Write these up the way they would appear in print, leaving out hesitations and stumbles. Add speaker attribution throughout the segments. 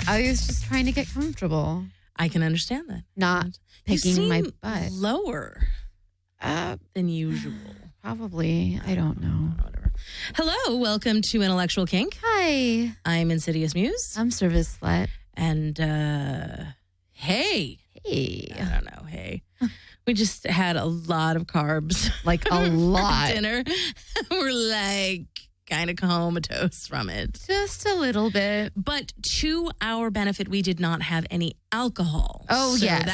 Speaker 1: I was just trying to get comfortable.
Speaker 2: I can understand that.
Speaker 1: Not picking my butt.
Speaker 2: Lower than usual.
Speaker 1: Probably. I don't know.
Speaker 2: Whatever. Hello, welcome to Intellectual Kink.
Speaker 1: Hi.
Speaker 2: I'm Insidious Muse.
Speaker 1: I'm Service Slut.
Speaker 2: And, hey.
Speaker 1: Hey.
Speaker 2: I don't know, hey. We just had a lot of carbs.
Speaker 1: Like a lot.
Speaker 2: For dinner. We're like kind of comatose from it.
Speaker 1: Just a little bit.
Speaker 2: But to our benefit, we did not have any alcohol.
Speaker 1: Oh,
Speaker 2: so
Speaker 1: yes.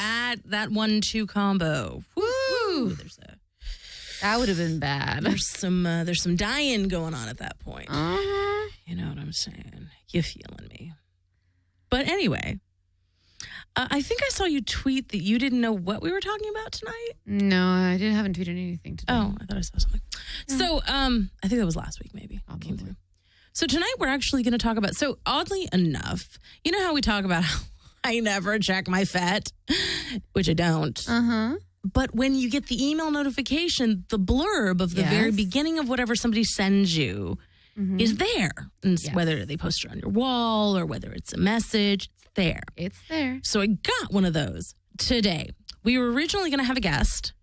Speaker 2: That 1-2 combo. Woo!
Speaker 1: That would have been bad.
Speaker 2: There's some dying going on at that point.
Speaker 1: Uh-huh.
Speaker 2: You know what I'm saying? You feeling me. But anyway, I think I saw you tweet that you didn't know what we were talking about tonight.
Speaker 1: No, I haven't tweeted anything today.
Speaker 2: Oh, I thought I saw something.
Speaker 1: Yeah.
Speaker 2: So, I think that was last week, maybe. Came through. So tonight we're actually going to talk about, so oddly enough, you know how we talk about how I never check my FET, which I don't.
Speaker 1: Uh-huh.
Speaker 2: But when you get the email notification, the blurb of the very beginning of whatever somebody sends you is there. And whether they post it on your wall or whether it's a message, it's there.
Speaker 1: It's there.
Speaker 2: So I got one of those today. We were originally going to have a guest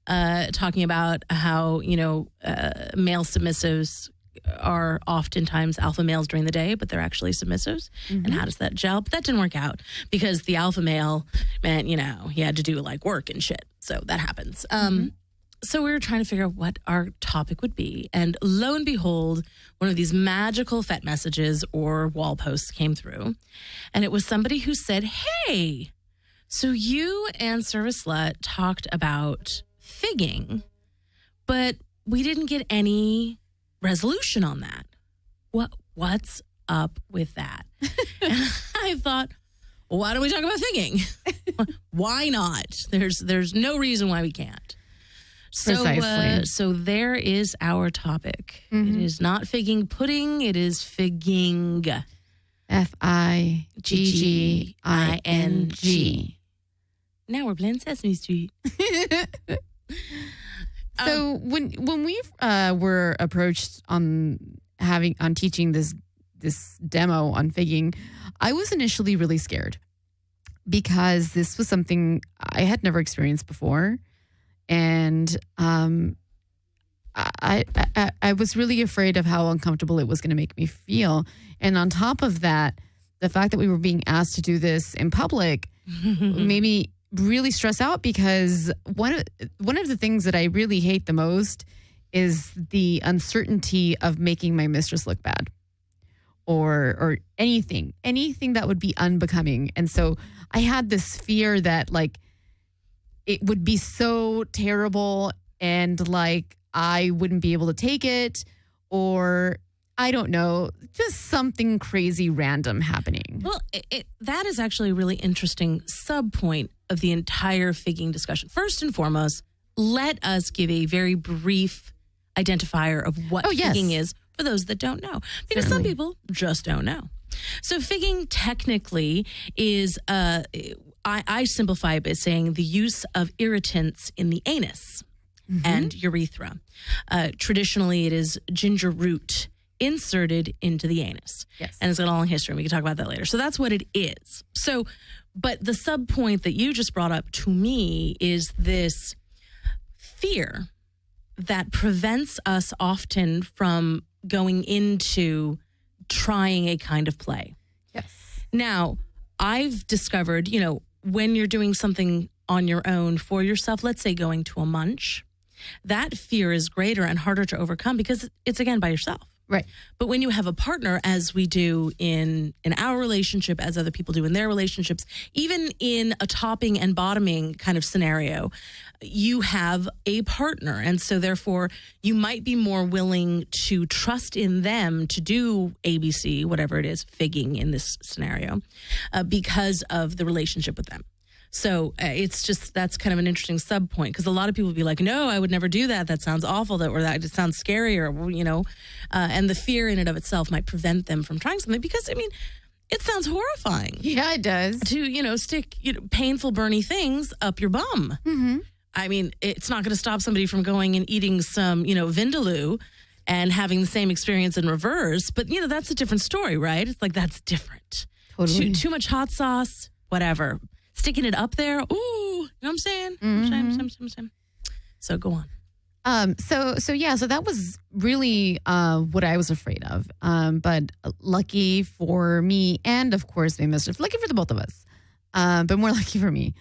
Speaker 2: talking about how, male submissives are oftentimes alpha males during the day, but they're actually submissives. And how does that gel? But that didn't work out because the alpha male meant, he had to do like work and shit. So that happens. So we were trying to figure out what our topic would be. And lo and behold, one of these magical FET messages or wall posts came through. And it was somebody who said, hey, so you and Service Slut talked about figging, but we didn't get any resolution on that. What's up with that? And I thought, well, why don't we talk about figging? Why not? There's no reason why we can't. So there is our topic. It is not figging pudding. It is figging.
Speaker 1: Figging.
Speaker 2: Now we're playing Sesame Street.
Speaker 1: So when we were approached on teaching this demo on figging, I was initially really scared because this was something I had never experienced before. And I was really afraid of how uncomfortable it was going to make me feel. And on top of that, the fact that we were being asked to do this in public made me really stress out because one of the things that I really hate the most is the uncertainty of making my mistress look bad or anything that would be unbecoming. And so I had this fear that like it would be so terrible and like I wouldn't be able to take it, or I don't know, just something crazy random happening.
Speaker 2: Well, that is actually a really interesting sub-point of the entire figging discussion. First and foremost, let us give a very brief identifier of what figging is for those that don't know. Because some people just don't know. So figging technically is, I simplify it by saying the use of irritants in the anus and urethra. Traditionally, it is ginger root inserted into the anus.
Speaker 1: Yes.
Speaker 2: And it's got a long history, and we can talk about that later. So that's what it is. So, but the sub point that you just brought up to me is this fear that prevents us often from going into trying a kind of play.
Speaker 1: Yes.
Speaker 2: Now, I've discovered, when you're doing something on your own for yourself, let's say going to a munch, that fear is greater and harder to overcome because it's, again, by yourself.
Speaker 1: Right.
Speaker 2: But when you have a partner, as we do in our relationship, as other people do in their relationships, even in a topping and bottoming kind of scenario, you have a partner. And so therefore, you might be more willing to trust in them to do ABC, whatever it is, figging in this scenario, because of the relationship with them. So it's just, that's kind of an interesting sub point because a lot of people will be like, no, I would never do that. That sounds awful, or that it sounds scary, or, and the fear in and of itself might prevent them from trying something because, it sounds horrifying.
Speaker 1: Yeah, it does.
Speaker 2: To, stick painful, burny things up your bum.
Speaker 1: Mm-hmm.
Speaker 2: It's not going to stop somebody from going and eating some, Vindaloo and having the same experience in reverse. But, that's a different story, right? It's like, that's different.
Speaker 1: Totally.
Speaker 2: Too much hot sauce, whatever. Sticking it up there, ooh, you know what I'm saying? Same. So go on.
Speaker 1: So that was really what I was afraid of. But lucky for me, and of course, lucky for the both of us. But more lucky for me.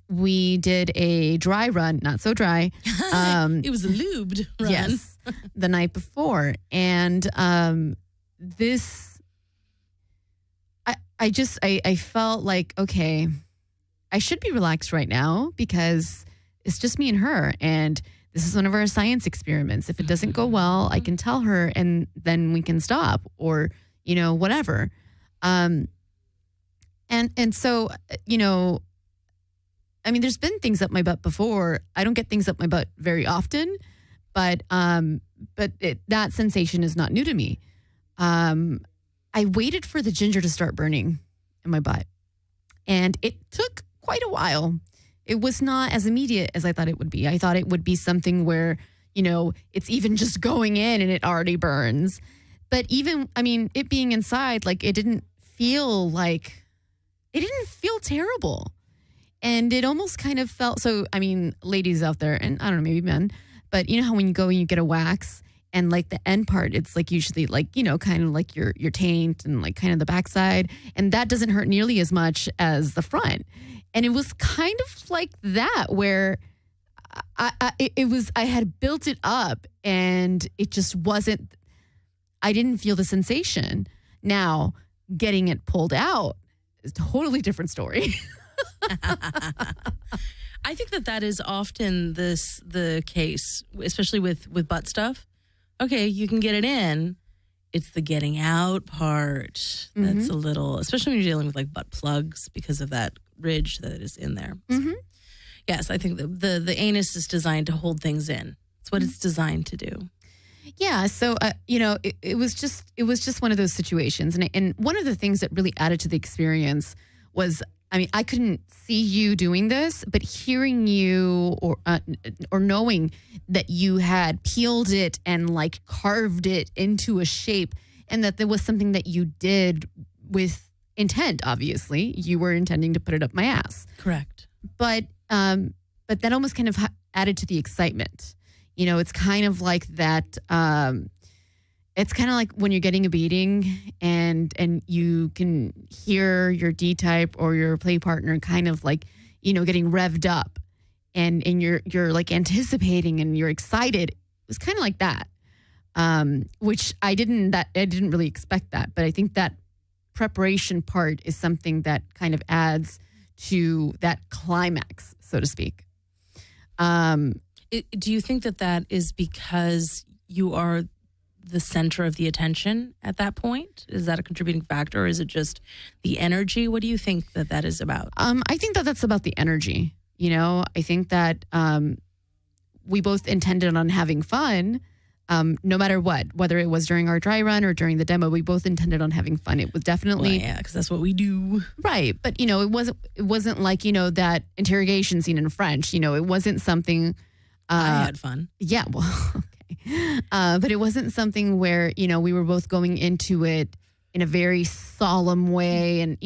Speaker 1: We did a dry run, not so dry.
Speaker 2: It was a lubed run.
Speaker 1: Yes, the night before. And I felt like, okay, I should be relaxed right now because it's just me and her. And this is one of our science experiments. If it doesn't go well, I can tell her and then we can stop or, whatever. And so, there's been things up my butt before. I don't get things up my butt very often, but that sensation is not new to me. I waited for the ginger to start burning in my butt, and it took quite a while. It was not as immediate as I thought it would be. I thought it would be something where, it's even just going in and it already burns. But even, it being inside, like it didn't feel terrible. And it almost kind of felt, so, ladies out there, and I don't know, maybe men, but you know how when you go and you get a wax and like the end part, it's like usually like, kind of like your taint and like kind of the backside. And that doesn't hurt nearly as much as the front. And it was kind of like that where I had built it up and it just wasn't, I didn't feel the sensation. Now, getting it pulled out is a totally different story.
Speaker 2: I think that is often the case, especially with butt stuff. Okay, you can get it in. It's the getting out part that's a little, especially when you're dealing with like butt plugs because of that ridge that is in there. So, yes, I think the anus is designed to hold things in. It's what it's designed to do.
Speaker 1: Yeah, so it was just one of those situations, and one of the things that really added to the experience was, I couldn't see you doing this, but hearing you or knowing that you had peeled it and like carved it into a shape, and that there was something that you did with intent. Obviously, you were intending to put it up my ass.
Speaker 2: Correct.
Speaker 1: But that almost kind of added to the excitement. It's kind of like that. It's kind of like when you're getting a beating and you can hear your D-type or your play partner kind of like, getting revved up and you're like anticipating and you're excited. It was kind of like that, which I didn't really expect that. But I think that preparation part is something that kind of adds to that climax, so to speak.
Speaker 2: Do you think that is because you are the center of the attention at that point? Is that a contributing factor, or is it just the energy? What do you think that is about?
Speaker 1: I think that's about the energy. I think that we both intended on having fun, no matter what, whether it was during our dry run or during the demo. We both intended on having fun. It was definitely,
Speaker 2: because that's what we do,
Speaker 1: right? But it wasn't like that interrogation scene in French. It wasn't something.
Speaker 2: I had fun.
Speaker 1: Yeah, well, okay. But it wasn't something where, we were both going into it in a very solemn way. And,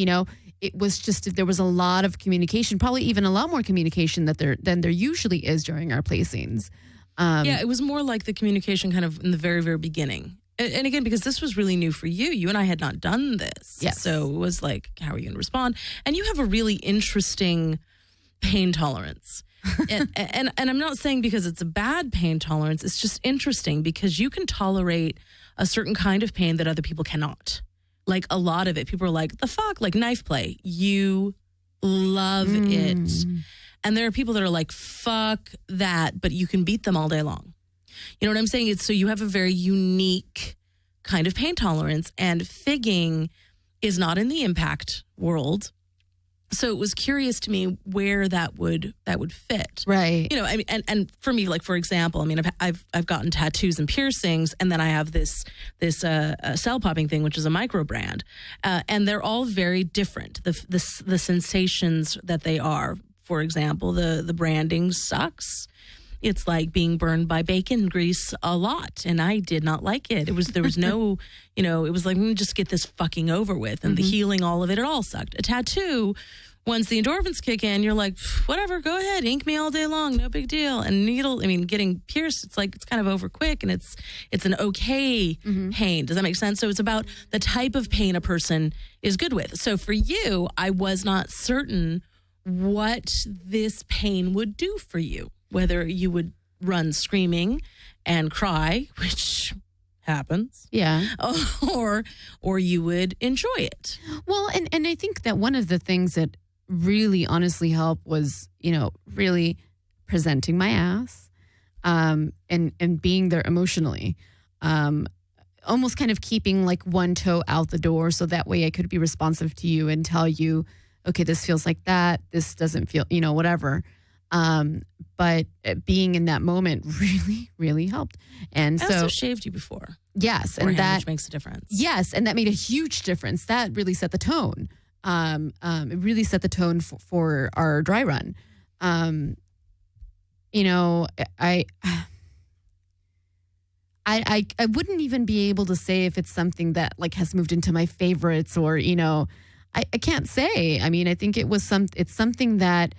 Speaker 1: it was just, there was a lot of communication, probably even a lot more communication than there usually is during our play scenes.
Speaker 2: Yeah, it was more like the communication kind of in the very, very beginning. And again, because this was really new for you. You and I had not done this.
Speaker 1: Yes.
Speaker 2: So it was like, how are you going to respond? And you have a really interesting pain tolerance. and I'm not saying because it's a bad pain tolerance. It's just interesting because you can tolerate a certain kind of pain that other people cannot. Like a lot of it, people are like, the fuck, like knife play. You love it. And there are people that are like, fuck that, but you can beat them all day long. You know what I'm saying? So you have a very unique kind of pain tolerance, and figging is not in the impact world. So it was curious to me where that would fit,
Speaker 1: right?
Speaker 2: And for me, like for example, I've gotten tattoos and piercings, and then I have this cell popping thing, which is a micro brand, and they're all very different. The sensations that they are. For example, the branding sucks. It's like being burned by bacon grease a lot, and I did not like it. There was no, it was like, just get this fucking over with, and the healing, all of it all sucked. A tattoo, once the endorphins kick in, you're like, whatever, go ahead, ink me all day long, no big deal. And getting pierced, it's like, it's kind of over quick, and it's an okay pain. Does that make sense? So it's about the type of pain a person is good with. So for you, I was not certain what this pain would do for you, whether you would run screaming and cry, which happens.
Speaker 1: Yeah.
Speaker 2: Or you would enjoy it.
Speaker 1: Well, and I think that one of the things that really honestly helped was, really presenting my ass, and being there emotionally, almost kind of keeping like one toe out the door. So that way I could be responsive to you and tell you, okay, this feels like that. This doesn't feel, whatever. But being in that moment really, really helped. And
Speaker 2: I
Speaker 1: so
Speaker 2: also shaved you before.
Speaker 1: Yes. And that
Speaker 2: which makes a difference.
Speaker 1: Yes. And that made a huge difference. That really set the tone. It really set the tone for our dry run. I wouldn't even be able to say if it's something that like has moved into my favorites or, I can't say. I mean, I think it's something that,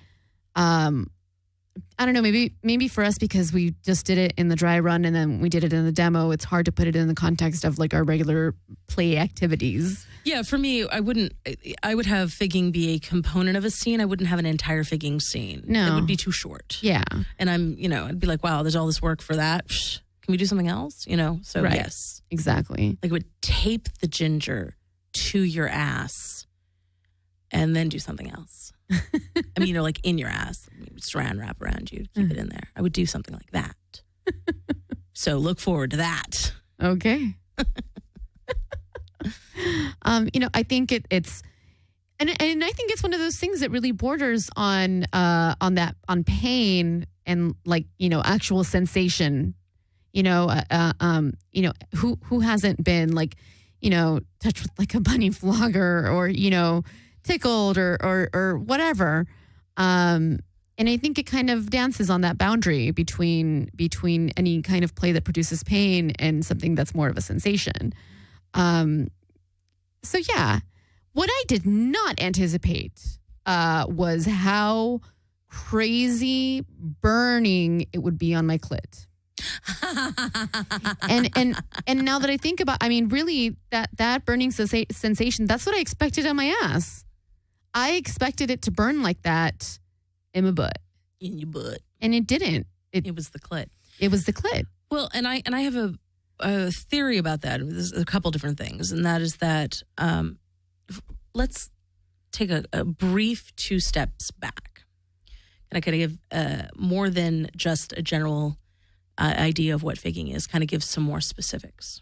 Speaker 1: I don't know, maybe for us, because we just did it in the dry run and then we did it in the demo, it's hard to put it in the context of like our regular play activities.
Speaker 2: Yeah, for me, I would have figging be a component of a scene. I wouldn't have an entire figging scene.
Speaker 1: No.
Speaker 2: It would be too short.
Speaker 1: Yeah.
Speaker 2: And I'd be like, wow, there's all this work for that. Can we do something else? So
Speaker 1: right.
Speaker 2: Yes.
Speaker 1: Exactly.
Speaker 2: Like, it would tape the ginger to your ass and then do something else. I mean, like in your ass, saran wrap around you, keep it in there. I would do something like that. So look forward to that.
Speaker 1: Okay. I think it's, and I think it's one of those things that really borders on pain and like, actual sensation, who hasn't been like, touched with like a bunny flogger or, tickled or whatever. And I think it kind of dances on that boundary between any kind of play that produces pain and something that's more of a sensation. So yeah, what I did not anticipate was how crazy burning it would be on my clit. and now that I think about, I mean, really that burning sensation, that's what I expected on my ass. I expected it to burn like that in my butt.
Speaker 2: In your butt.
Speaker 1: And it didn't.
Speaker 2: It was the clit.
Speaker 1: It was the clit.
Speaker 2: Well, and I have a theory about that. There's a couple different things, and that is that let's take a brief 2 steps back. And I kind of give more than just a general idea of what figging is, kind of give some more specifics.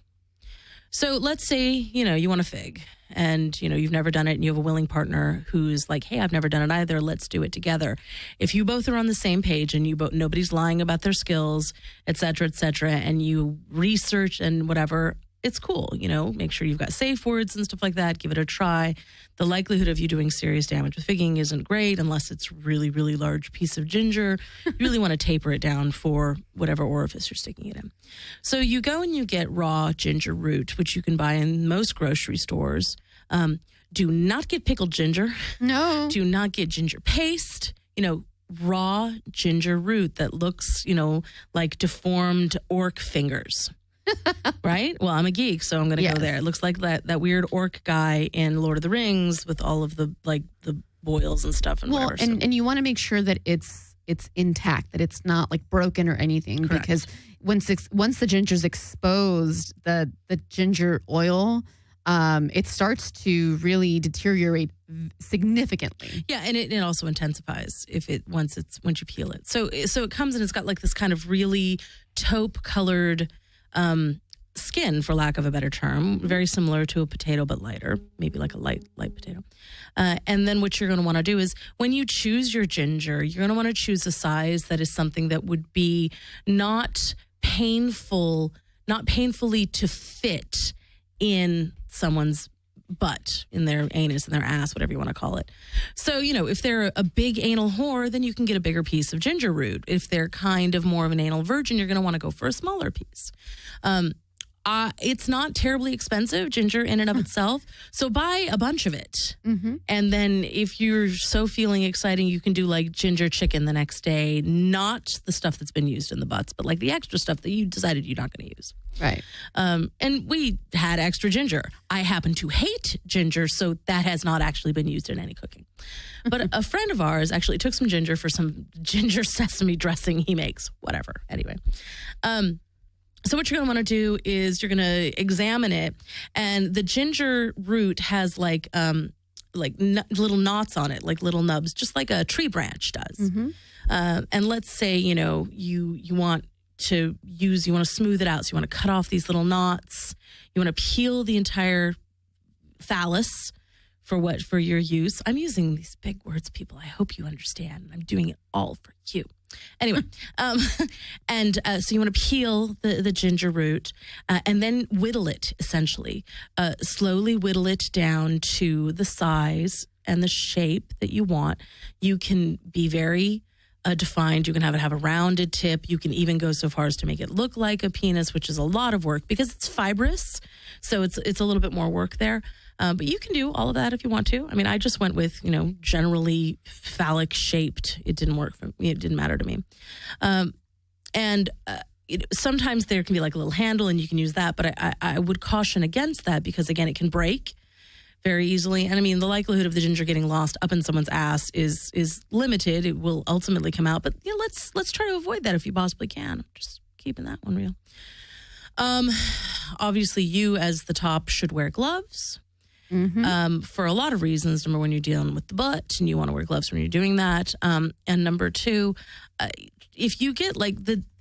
Speaker 2: So let's say, you want to fig and, you've never done it and you have a willing partner who's like, hey, I've never done it either. Let's do it together. If you both are on the same page and nobody's lying about their skills, et cetera, and you research and whatever, it's cool. Make sure you've got safe words and stuff like that. Give it a try. The likelihood of you doing serious damage with figging isn't great unless it's really, really large piece of ginger. You really want to taper it down for whatever orifice you're sticking it in. So you go and you get raw ginger root, which you can buy in most grocery stores. Do not get pickled ginger.
Speaker 1: No.
Speaker 2: Do not get ginger paste. Raw ginger root that looks, like deformed orc fingers. Right? Well, I'm a geek, so I'm going to go there. It looks like that weird orc guy in Lord of the Rings with all of the boils and stuff and whatever.
Speaker 1: And you want to make sure that it's intact, that it's not like broken or anything.
Speaker 2: Correct.
Speaker 1: Because once the ginger's exposed, the ginger oil, it starts to really deteriorate significantly.
Speaker 2: Yeah, and it also intensifies once you peel it. So it comes and it's got like this kind of really taupe colored skin, for lack of a better term, very similar to a potato but lighter, maybe like a light potato. And then what you're going to want to do is when you choose your ginger, you're going to want to choose a size that is something that would be not painfully to fit in someone's butt, in their anus, in their ass, whatever you want to call it. So, if they're a big anal whore, then you can get a bigger piece of ginger root. If they're kind of more of an anal virgin, you're going to want to go for a smaller piece. It's not terribly expensive, ginger in and of itself. So buy a bunch of it.
Speaker 1: Mm-hmm.
Speaker 2: And then if you're so feeling exciting, you can do like ginger chicken the next day. Not the stuff that's been used in the butts, but like the extra stuff that you decided you're not going to use.
Speaker 1: Right.
Speaker 2: And we had extra ginger. I happen to hate ginger, so that has not actually been used in any cooking. But a friend of ours actually took some ginger for some ginger sesame dressing he makes. Whatever. Anyway. So what you're going to want to do is you're going to examine it, and the ginger root has like little knots on it, like little nubs, just like a tree branch does.
Speaker 1: Mm-hmm.
Speaker 2: And let's say, you want to smooth it out. So you want to cut off these little knots. You want to peel the entire phallus for your use. I'm using these big words, people. I hope you understand. I'm doing it all for you. Anyway, so you want to peel the ginger root and then whittle it, essentially. Slowly whittle it down to the size and the shape that you want. You can be very defined. You can have a rounded tip. You can even go so far as to make it look like a penis, which is a lot of work because it's fibrous. So it's a little bit more work there. But you can do all of that if you want to. I mean, I just went with, generally phallic shaped. It didn't work for me. It didn't matter to me. Sometimes there can be like a little handle and you can use that. But I would caution against that because, again, it can break very easily. And I mean, the likelihood of the ginger getting lost up in someone's ass is limited. It will ultimately come out. But let's try to avoid that if you possibly can. I'm just keeping that one real. Obviously, you as the top should wear gloves.
Speaker 1: Mm-hmm.
Speaker 2: For a lot of reasons. Number one, you're dealing with the butt and you want to wear gloves when you're doing that. And number two, if you get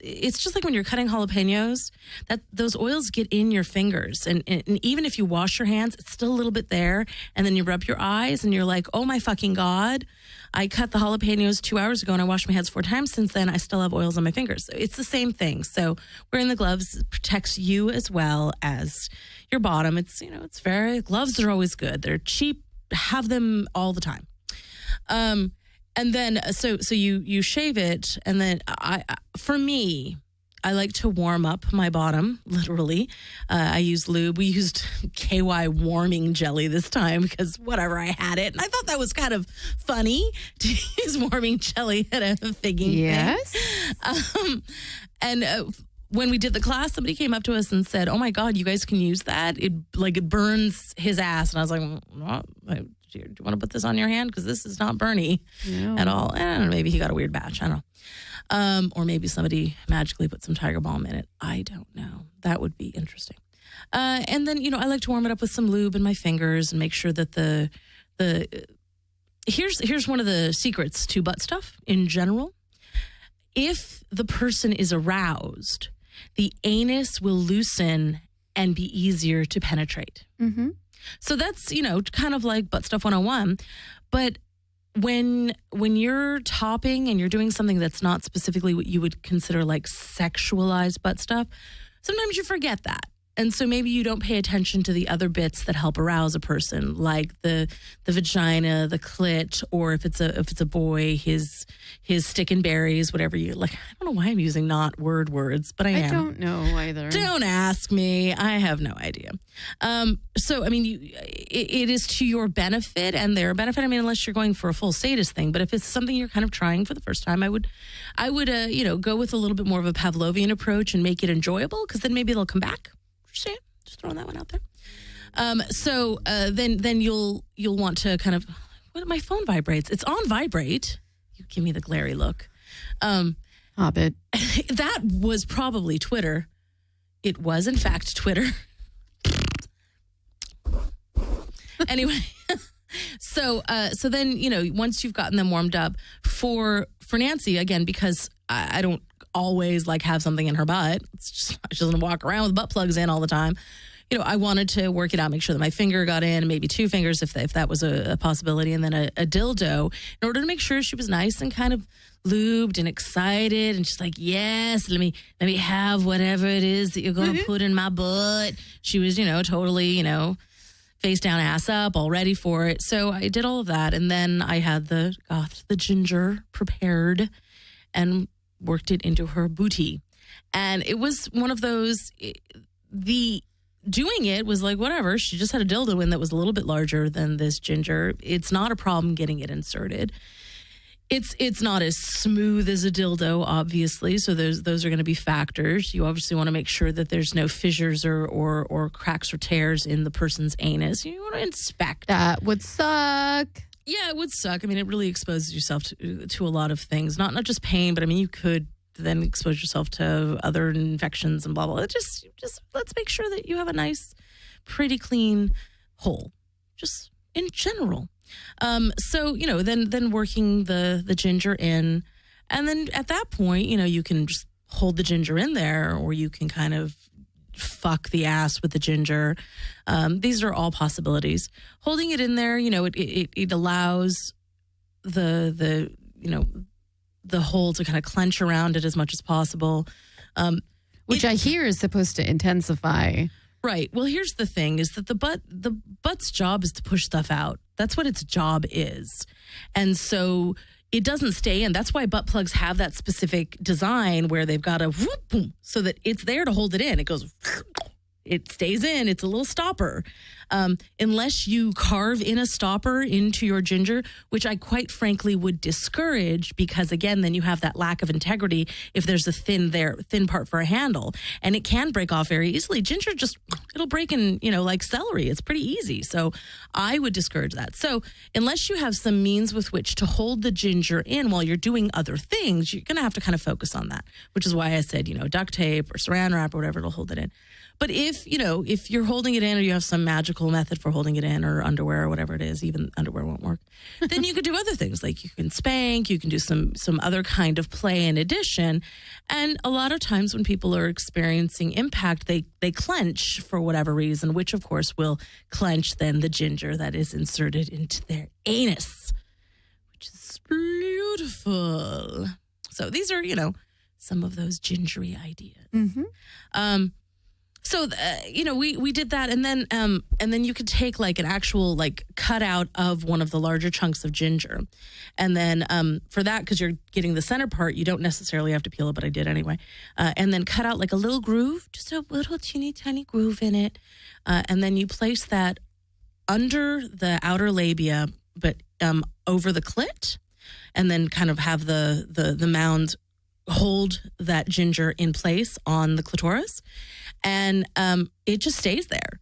Speaker 2: it's just like when you're cutting jalapenos, that those oils get in your fingers. And even if you wash your hands, it's still a little bit there. And then you rub your eyes and you're like, oh my fucking God, I cut the jalapenos 2 hours ago and I washed my hands 4 times since then. I still have oils on my fingers. So it's the same thing. So wearing the gloves protects you as well as your bottom. It's, gloves are always good. They're cheap. Have them all the time. And then, so you shave it, and then for me, I like to warm up my bottom, literally. I use lube. We used KY warming jelly this time because whatever, I had it. And I thought that was kind of funny to use warming jelly at a figging thing. When we did the class, somebody came up to us and said, oh my God, you guys can use that? It burns his ass. And I was like, do you want to put this on your hand? Because this is not burny at all. I don't know, maybe he got a weird batch. I don't know. Or maybe somebody magically put some Tiger Balm in it. I don't know. That would be interesting. And then, I like to warm it up with some lube in my fingers and make sure that here's one of the secrets to butt stuff in general. If the person is aroused, the anus will loosen and be easier to penetrate.
Speaker 1: Mm-hmm.
Speaker 2: So that's, kind of like butt stuff 101. But when you're topping and you're doing something that's not specifically what you would consider like sexualized butt stuff, sometimes you forget that. And so maybe you don't pay attention to the other bits that help arouse a person, like the vagina, the clit, or if it's a boy, his stick and berries, whatever you like. I don't know why I'm using not words, but I am.
Speaker 1: I don't know either.
Speaker 2: Don't ask me. I have no idea. So I mean, it is to your benefit and their benefit. I mean, unless you're going for a full sadist thing, but if it's something you're kind of trying for the first time, I would go with a little bit more of a Pavlovian approach and make it enjoyable, because then maybe they'll come back. Just throwing that one out there. Then you'll want to kind of, my phone vibrates. It's on vibrate. You give me the glary look.
Speaker 1: Hobbit.
Speaker 2: That was probably Twitter. It was in fact Twitter. Anyway, so then once you've gotten them warmed up, for Nancy, again, because I don't always have something in her butt. It's just, she doesn't walk around with butt plugs in all the time. I wanted to work it out, make sure that my finger got in, and maybe 2 fingers if that was a possibility, and then a dildo, in order to make sure she was nice and kind of lubed and excited, and she's like, yes, let me have whatever it is that you're going to put in my butt. She was, totally, face down, ass up, all ready for it. So I did all of that. And then I had the ginger prepared and worked it into her booty. And it was one of those, doing it was like, whatever. She just had a dildo in that was a little bit larger than this ginger. It's not a problem getting it inserted. It's not as smooth as a dildo, obviously. So those are going to be factors. You obviously want to make sure that there's no fissures or cracks or tears in the person's anus. You want to inspect.
Speaker 1: That would suck.
Speaker 2: Yeah, it would suck. I mean, it really exposes yourself to a lot of things. Not just pain, but I mean, you could then expose yourself to other infections and blah, blah, blah. Just let's make sure that you have a nice, pretty clean hole, just in general. So, then working the ginger in, and then at that point, you can just hold the ginger in there, or you can kind of fuck the ass with the ginger. These are all possibilities. Holding it in there, it allows the hole to kind of clench around it as much as possible.
Speaker 1: Which I hear is supposed to intensify.
Speaker 2: Right. Well, here's the thing is that the butt's job is to push stuff out. That's what its job is. And so it doesn't stay in. That's why butt plugs have that specific design where they've got a whoop, boom, so that it's there to hold it in. It goes, it stays in. It's a little stopper. Unless you carve in a stopper into your ginger, which I quite frankly would discourage, because again, then you have that lack of integrity if there's a thin part for a handle, and it can break off very easily. Ginger it'll break in, like celery. It's pretty easy. So I would discourage that. So unless you have some means with which to hold the ginger in while you're doing other things, you're going to have to kind of focus on that, which is why I said, duct tape or saran wrap or whatever, it'll hold it in. But if you're holding it in, or you have some magical method for holding it in, or underwear or whatever it is, even underwear won't work, then you could do other things. Like you can spank, you can do some other kind of play in addition. And a lot of times when people are experiencing impact, they clench for whatever reason, which of course will clench then the ginger that is inserted into their anus, which is beautiful. So these are, some of those gingery ideas.
Speaker 1: Mm-hmm.
Speaker 2: So, we did that, and then you could take like an actual cutout of one of the larger chunks of ginger, and then for that, because you're getting the center part, you don't necessarily have to peel it, but I did anyway, and then cut out like a little groove, just a little teeny tiny groove in it, and then you place that under the outer labia, but over the clit, and then kind of have the mound hold that ginger in place on the clitoris. And it just stays there,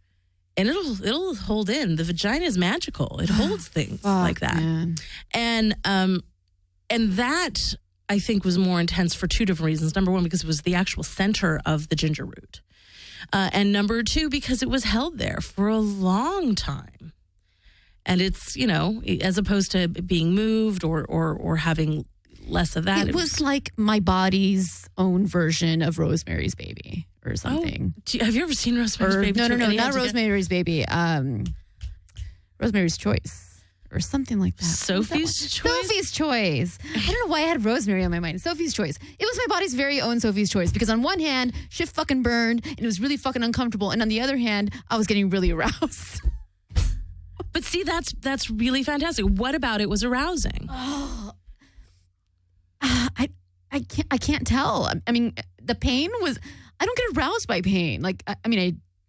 Speaker 2: and it'll hold in. The vagina is magical; it holds things like that. Man. And that I think was more intense for two different reasons. Number one, because it was the actual center of the ginger root, and number two, because it was held there for a long time, and it's as opposed to being moved or having less of that.
Speaker 1: It was like my body's own version of Rosemary's Baby or something.
Speaker 2: Oh, have you ever seen Rosemary's Baby?
Speaker 1: No, not Rosemary's Baby. Rosemary's Choice or something like that.
Speaker 2: Sophie's Choice?
Speaker 1: Sophie's Choice. I don't know why I had Rosemary on my mind. Sophie's Choice. It was my body's very own Sophie's Choice, because on one hand, shit fucking burned and it was really fucking uncomfortable, and on the other hand, I was getting really aroused.
Speaker 2: But see, that's really fantastic. What about it was arousing?
Speaker 1: I can't tell. I mean, the pain was, I don't get aroused by pain.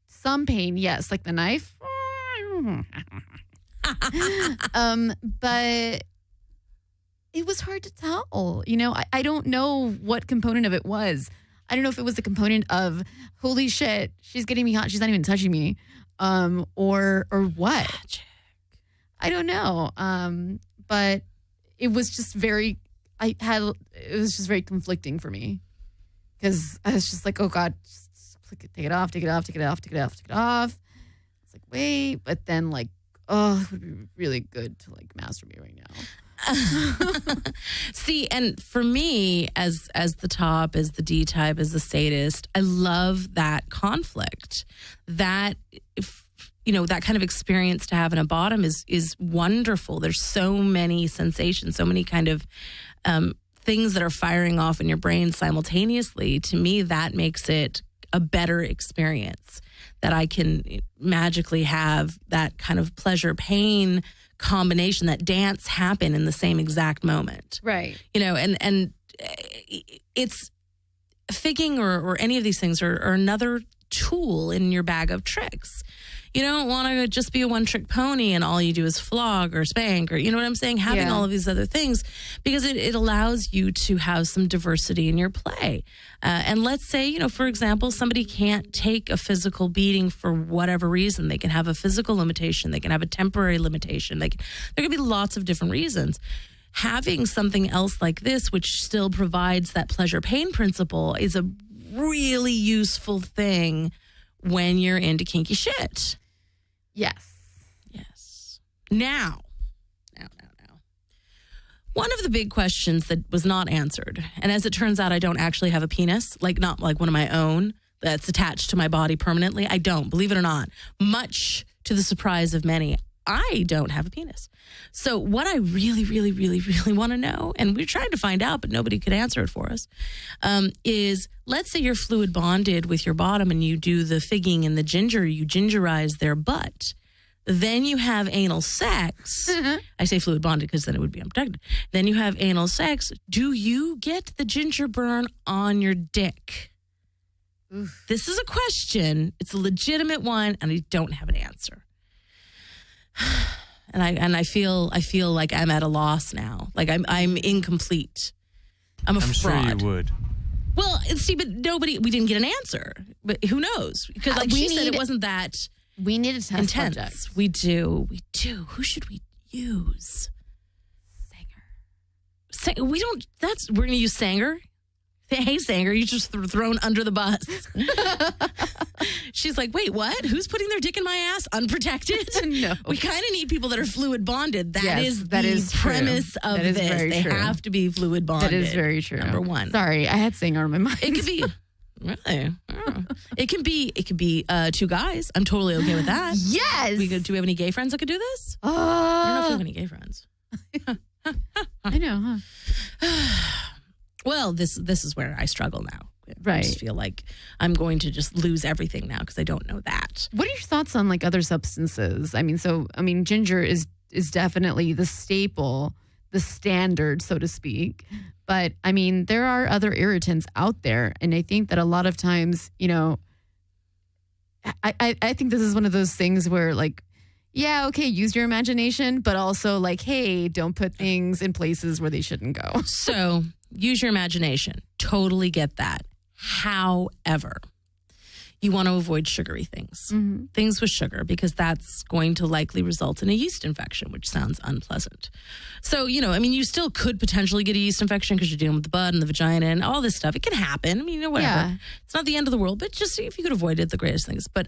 Speaker 1: Some pain, yes, like the knife. But it was hard to tell. I don't know what component of it was. I don't know if it was the component of, holy shit, she's getting me hot, she's not even touching me, or what. Magic. I don't know. But it was just very. It was just very conflicting for me, because I was just like, oh God, just take it off. It's like, wait, but then it would be really good to masturbate right now.
Speaker 2: See, and for me, as the top, as the D type, as the sadist, I love that conflict. That that kind of experience to have in a bottom is wonderful. There's so many sensations, so many kind of things that are firing off in your brain simultaneously. To me, that makes it a better experience, that I can magically have that kind of pleasure pain combination, that dance happen in the same exact moment.
Speaker 1: Right.
Speaker 2: And it's figging or any of these things are another tool in your bag of tricks. You don't want to just be a one-trick pony and all you do is flog or spank or, you know what I'm saying? Having all of these other things, because it allows you to have some diversity in your play. And let's say, for example, somebody can't take a physical beating for whatever reason. They can have a physical limitation. They can have a temporary limitation. There can be lots of different reasons. Having something else like this, which still provides that pleasure pain principle, is a really useful thing when you're into kinky shit. Yes. Now. One of the big questions that was not answered, and as it turns out, I don't actually have a penis, not like one of my own that's attached to my body permanently. I don't, believe it or not. Much to the surprise of many, I don't have a penis. So what I really, really, really, really want to know, and we're trying to find out, but nobody could answer it for us, is let's say you're fluid bonded with your bottom and you do the figging and the ginger, you gingerize their butt. Then you have anal sex. I say fluid bonded because then it would be unprotected. Then you have anal sex. Do you get the ginger burn on your dick? Oof. This is a question. It's a legitimate one, and I don't have an answer. And I feel like I'm at a loss now. Like I'm incomplete. I'm fraud.
Speaker 3: Sure you would.
Speaker 2: Well, see, but we didn't get an answer. But who knows? Because she said, it wasn't that.
Speaker 1: We need a test
Speaker 2: intense.
Speaker 1: subject.
Speaker 2: We do. Who should we use? Sanger. We're going to use Sanger. Hey, Sanger, you just thrown under the bus. She's like, wait, what? Who's putting their dick in my ass unprotected?
Speaker 1: No.
Speaker 2: We kind of need people that are fluid bonded. That is the
Speaker 1: true.
Speaker 2: premise of this. They have to be fluid bonded.
Speaker 1: That is very true.
Speaker 2: Number one.
Speaker 1: Sorry, I had Sanger on my mind.
Speaker 2: It could be... Really? Oh. It can be two guys. I'm totally okay with that.
Speaker 1: Yes.
Speaker 2: Do we have any gay friends that could do this? I don't know if we have any gay friends.
Speaker 1: I know, huh?
Speaker 2: Well, this is where I struggle now.
Speaker 1: Right.
Speaker 2: I just feel like I'm going to just lose everything now because I don't know that.
Speaker 1: What are your thoughts on other substances? Ginger is definitely the staple, the standard, so to speak. But there are other irritants out there. And I think that a lot of times, I think this is one of those things where use your imagination, but also hey, don't put things in places where they shouldn't go.
Speaker 2: So use your imagination. Totally get that. However, you want to avoid sugary things, things with sugar, because that's going to likely result in a yeast infection, which sounds unpleasant. So, you still could potentially get a yeast infection because you're dealing with the butt and the vagina and all this stuff. It can happen. Whatever. Yeah. It's not the end of the world, but just if you could avoid it, the greatest things. But,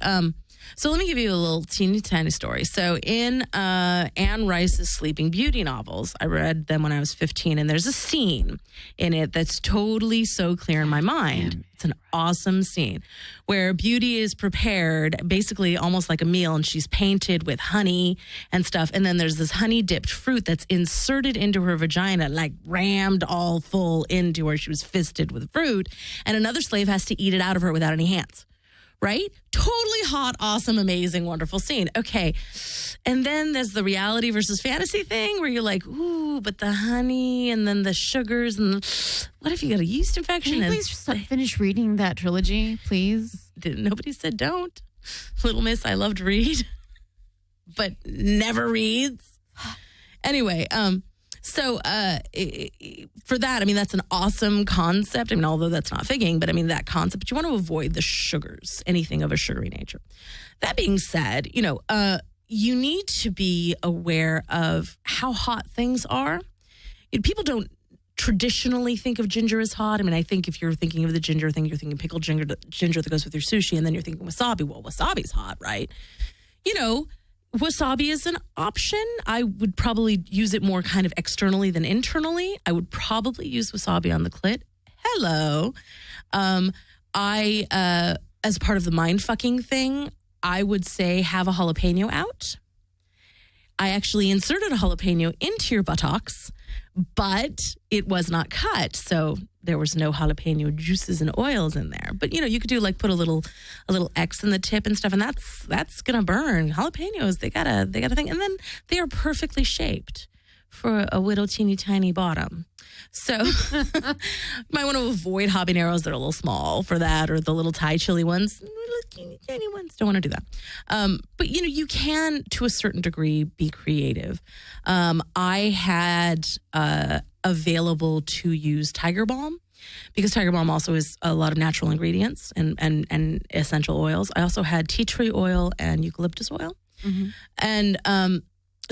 Speaker 2: so let me give you a little teeny tiny story. So in Anne Rice's Sleeping Beauty novels, I read them when I was 15, and there's a scene in it that's totally so clear in my mind. It's an awesome scene where Beauty is prepared, basically almost like a meal, and she's painted with honey and stuff. And then there's this honey dipped fruit that's inserted into her vagina, rammed all full into her. She was fisted with fruit, and another slave has to eat it out of her without any hands. Right? Totally hot, awesome, amazing, wonderful scene. Okay. And then there's the reality versus fantasy thing where you're like, ooh, but the honey and then the sugars and what if you got a yeast infection?
Speaker 1: Can you please finish reading that trilogy, please?
Speaker 2: Nobody said don't. Little Miss, I love to read, but never reads. Anyway, so for that, that's an awesome concept. Although that's not figging, but that concept, but you want to avoid the sugars, anything of a sugary nature. That being said, you need to be aware of how hot things are. People don't traditionally think of ginger as hot. I think if you're thinking of the ginger thing, you're thinking pickled ginger that goes with your sushi, and then you're thinking wasabi. Well, wasabi's hot, right? Wasabi is an option. I would probably use it more kind of externally than internally. I would probably use wasabi on the clit. Hello. As part of the mind fucking thing, I would say have a jalapeno out. I actually inserted a jalapeno into your buttocks, but it was not cut, so there was no jalapeno juices and oils in there. But you could do like put a little X in the tip and stuff, and that's gonna burn. Jalapenos, they got a thing, and then they are perfectly shaped for a little teeny tiny bottom. So you might want to avoid habaneros that are a little small for that, or the little Thai chili ones. Little teeny tiny ones. Don't want to do that. But you can, to a certain degree, be creative. I had available to use Tiger Balm, because Tiger Balm also is a lot of natural ingredients and essential oils. I also had tea tree oil and eucalyptus oil. Mm-hmm. And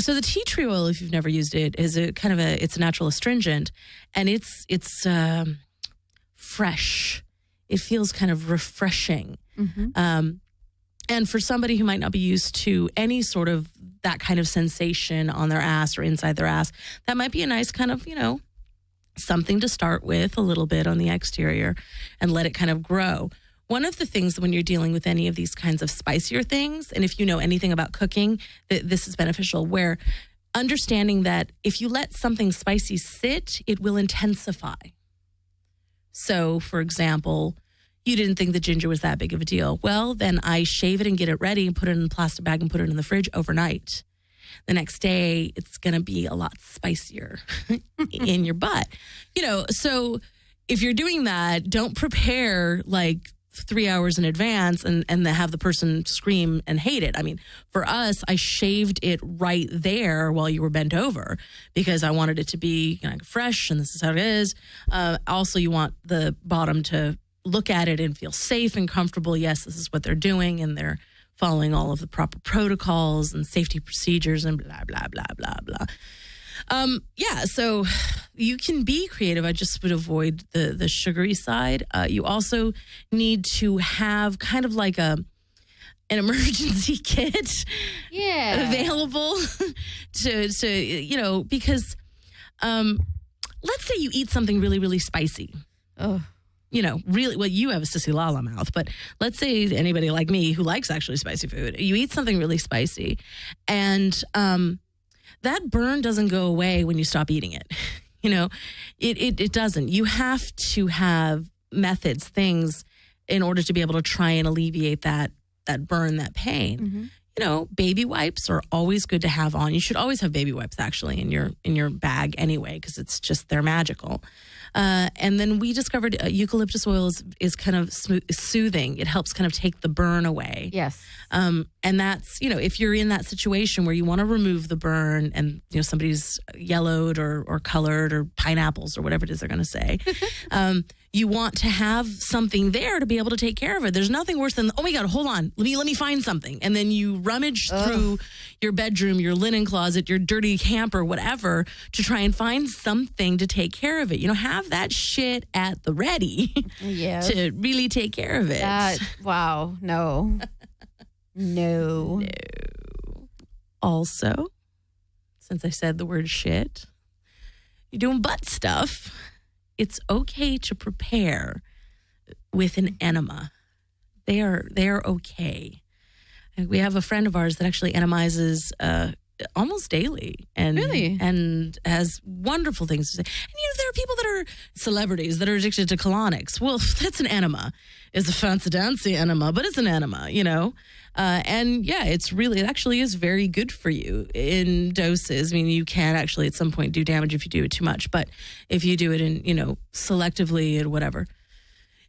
Speaker 2: so the tea tree oil, if you've never used it, is it's a natural astringent, and it's fresh. It feels kind of refreshing. Mm-hmm. And for somebody who might not be used to any sort of that kind of sensation on their ass or inside their ass, that might be a nice kind of, something to start with a little bit on the exterior and let it kind of grow. One of the things when you're dealing with any of these kinds of spicier things, and if you know anything about cooking, this is beneficial, where understanding that if you let something spicy sit, it will intensify. So, for example, you didn't think the ginger was that big of a deal. Well, then I shave it and get it ready and put it in a plastic bag and put it in the fridge overnight. The next day, it's going to be a lot spicier in your butt. So if you're doing that, don't prepare like 3 hours in advance and then have the person scream and hate it. I mean, for us, I shaved it right there while you were bent over because I wanted it to be fresh, and this is how it is. Also, you want the bottom to look at it and feel safe and comfortable. Yes, this is what they're doing, and they're following all of the proper protocols and safety procedures and blah, blah, blah, blah, blah. So you can be creative. I just would avoid the sugary side. You also need to have kind of like an emergency kit available to because let's say you eat something really, really spicy. Oh. Really, well, you have a sissy lala mouth, but let's say anybody like me who likes actually spicy food, you eat something really spicy, and that burn doesn't go away when you stop eating it. It doesn't. You have to have methods, things in order to be able to try and alleviate that burn, that pain. Mm-hmm. Baby wipes are always good to have on. You should always have baby wipes actually in your bag anyway, because they're magical. And then we discovered eucalyptus oil is kind of soothing. It helps kind of take the burn away.
Speaker 1: Yes.
Speaker 2: And that's, if you're in that situation where you want to remove the burn and, somebody's yellowed or colored or pineapples or whatever it is they're going to say, you want to have something there to be able to take care of it. There's nothing worse than, oh my God, hold on. Let me find something. And then you rummage through your bedroom, your linen closet, your dirty hamper, whatever, to try and find something to take care of it. Have that shit at the ready to really take care of it.
Speaker 1: Wow. No. No.
Speaker 2: Also, since I said the word shit, you're doing butt stuff, it's okay to prepare with an enema. They are okay. We have a friend of ours that actually enemizes almost daily, and
Speaker 1: really,
Speaker 2: and has wonderful things to say. And there are people that are celebrities that are addicted to colonics. Well, that's an enema. It's a fancy enema, but it's an enema, and it actually is very good for you in doses. I mean, you can actually at some point do damage if you do it too much, but if you do it in, selectively and whatever,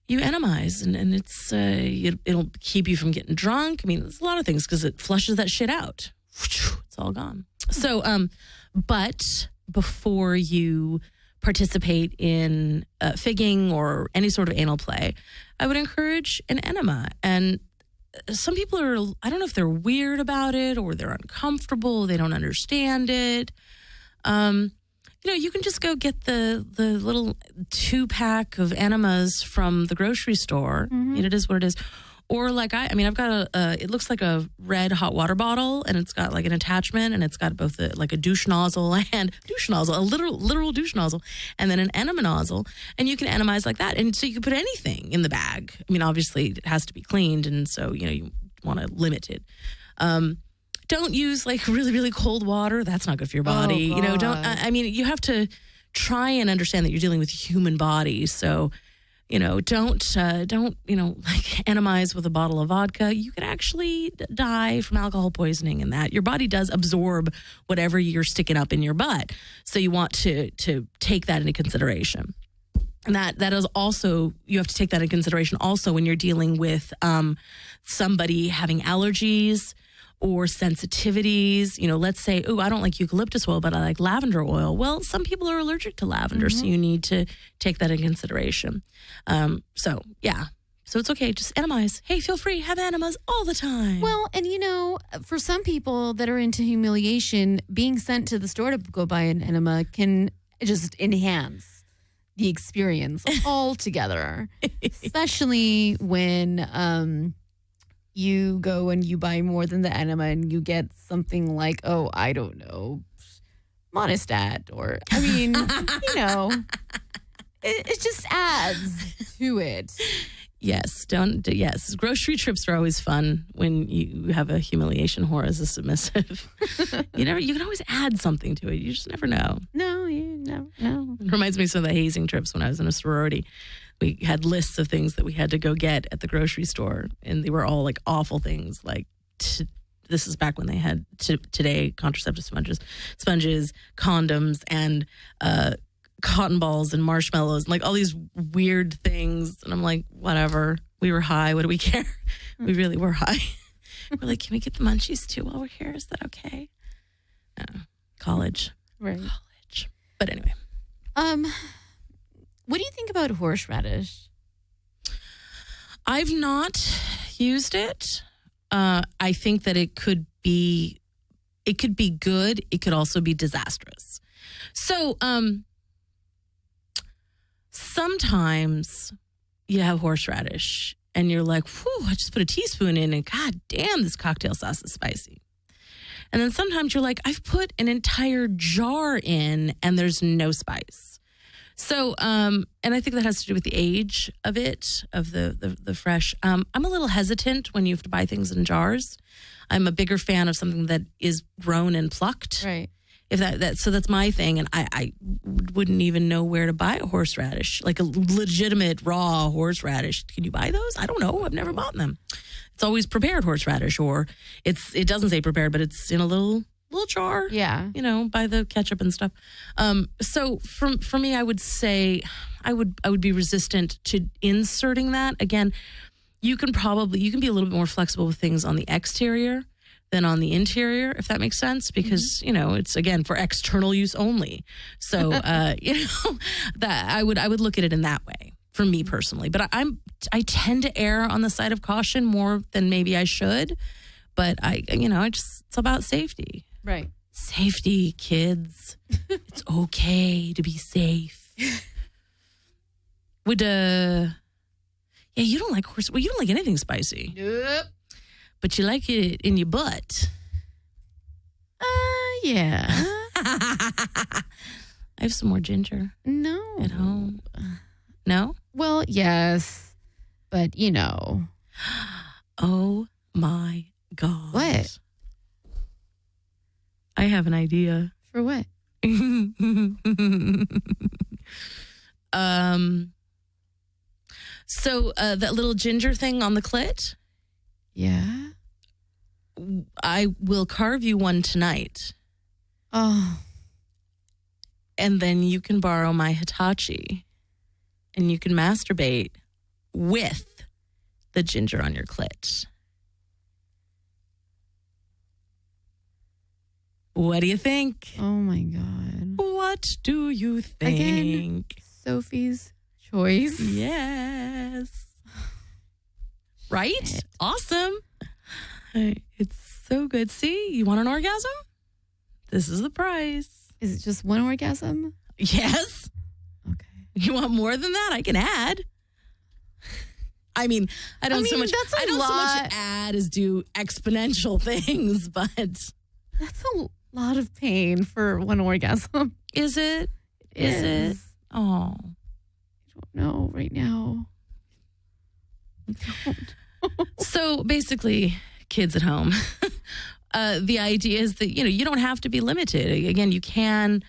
Speaker 2: you enemize, and it's it'll keep you from getting drunk. I mean, there's a lot of things because it flushes that shit out. It's all gone. So, but before you participate in figging or any sort of anal play, I would encourage an enema. And some people I don't know if they're weird about it or they're uncomfortable, they don't understand it. You can just go get the little 2-pack of enemas from the grocery store. Mm-hmm. It is what it is. Or like I've got it looks like a red hot water bottle, and it's got like an attachment, and it's got both a douche nozzle, a literal douche nozzle, and then an enema nozzle, and you can enemize like that. And so you can put anything in the bag. I mean, obviously it has to be cleaned, and so you want to limit it. Don't use like really, really cold water. That's not good for your body.
Speaker 1: Oh,
Speaker 2: you have to try and understand that you're dealing with human bodies. So, don't like animize with a bottle of vodka. You could actually die from alcohol poisoning in that. Your body does absorb whatever you're sticking up in your butt. So you want to take that into consideration. And that is also, you have to take that into consideration also when you're dealing with somebody having allergies or sensitivities. Let's say, I don't like eucalyptus oil, but I like lavender oil. Well, some people are allergic to lavender, so you need to take that into consideration. So it's okay. Just enemize. Hey, feel free. Have enemas all the time.
Speaker 1: Well, and for some people that are into humiliation, being sent to the store to go buy an enema can just enhance the experience altogether, especially when you go and you buy more than the enema and you get something like, I don't know, Monistat, or, it just adds to it.
Speaker 2: Yes, grocery trips are always fun when you have a humiliation whore as a submissive. You can always add something to it. You just never know.
Speaker 1: No, you never know.
Speaker 2: It reminds me of some of the hazing trips when I was in a sorority. We had lists of things that we had to go get at the grocery store, and they were all like awful things. Like this is back when they had today contraceptive sponges, condoms, and cotton balls and marshmallows, and like all these weird things. And I'm like, whatever. We were high. What do we care? We really were high. We're like, can we get the munchies too while we're here? Is that okay? College.
Speaker 1: Right.
Speaker 2: College. But anyway.
Speaker 1: What do you think about horseradish?
Speaker 2: I've not used it. I think that it could be good. It could also be disastrous. So, sometimes you have horseradish and you're like, whew, I just put a teaspoon in and God damn, this cocktail sauce is spicy. And then sometimes you're like, I've put an entire jar in and there's no spice. So, and I think that has to do with the age of it, of the fresh. I'm a little hesitant when you have to buy things in jars. I'm a bigger fan of something that is grown and plucked.
Speaker 1: Right.
Speaker 2: If so that's my thing. And I wouldn't even know where to buy a horseradish, like a legitimate raw horseradish. Can you buy those? I don't know. I've never bought them. It's always prepared horseradish, or it doesn't say prepared, but it's in a little jar.
Speaker 1: Yeah.
Speaker 2: By the ketchup and stuff. So for me, I would say I would be resistant to inserting that. Again, you can be a little bit more flexible with things on the exterior than on the interior, if that makes sense, because, it's, again, for external use only. So, that I would look at it in that way for me personally. But I tend to err on the side of caution more than maybe I should. But it's about safety.
Speaker 1: Right.
Speaker 2: Safety, kids. It's okay to be safe. You don't like you don't like anything spicy.
Speaker 1: Nope.
Speaker 2: But you like it in your butt.
Speaker 1: Yeah.
Speaker 2: I have some more ginger.
Speaker 1: No.
Speaker 2: At home. No?
Speaker 1: Well, yes. But,
Speaker 2: Oh, my God.
Speaker 1: What?
Speaker 2: I have an idea.
Speaker 1: For what?
Speaker 2: So that little ginger thing on the clit?
Speaker 1: Yeah.
Speaker 2: I will carve you one tonight.
Speaker 1: Oh.
Speaker 2: And then you can borrow my Hitachi and you can masturbate with the ginger on your clit. What do you think?
Speaker 1: Oh my God.
Speaker 2: What do you think?
Speaker 1: Again, Sophie's choice.
Speaker 2: Yes. Right? Awesome. It's so good. See, you want an orgasm? This is the price.
Speaker 1: Is it just one orgasm?
Speaker 2: Yes.
Speaker 1: Okay.
Speaker 2: You want more than that? I can add. I mean, I don't so much add as do exponential things, but
Speaker 1: that's a lot of pain for one orgasm.
Speaker 2: Is it? Is it? Oh.
Speaker 1: I don't know right now.
Speaker 2: So basically, kids at home, the idea is that, you don't have to be limited. Again, you can